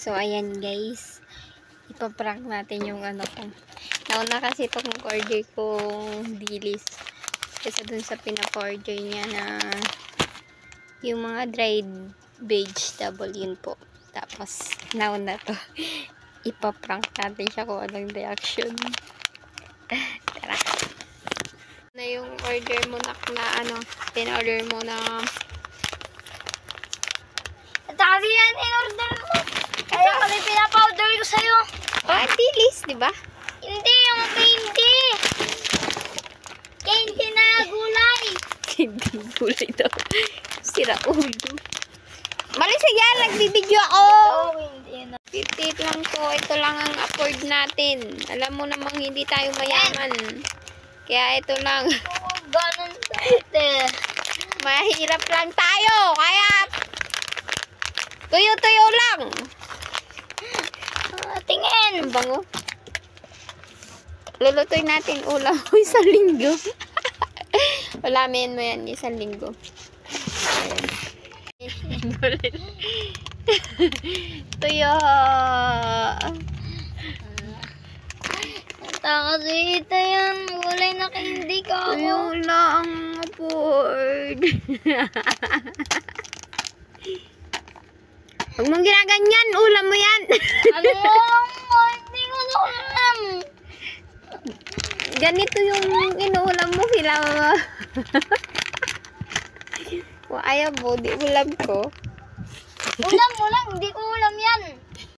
So, ayan guys. Ipaprank natin yung ano ko. Nauna kasi itong order kong dilis. Kasi dun sa pinapa-order niya na yung mga dried vegetable yun po. Tapos, nauna to. Ipaprank natin siya kung anong reaction. Tara. Na yung order mo na ano, pin-order mo na Dami yan in-order mo. Kaya kami pinapa-order ko sa'yo. dilis, di ba? Hindi, yung candy. Candy na gulay. Hindi gulay daw. Sira ulo. Malis yan, nagbibideo ako. Hindi na. 58 lang to. Ito lang ang afford natin. Alam mo namang hindi tayo mayaman. Kaya ito lang. Oo, ganun dati. Mahirap lang tayo. Kaya tuyo-tuyo lang. Tingin. Ang bango. Lulutuin natin ulam mo isang linggo. Ulamin mo yan isang linggo. Tuyo. Kasi ito yan. Gulay na candy ka. Tuyo lang afford. Huwag mong ginaganyan. Ulam mo yan. Ano? Hindi ko na alam. Ganito yung inuulam mo. Sila mo. Ayaw mo. Di ulam ko. Ulam. Hindi ko ulam yan.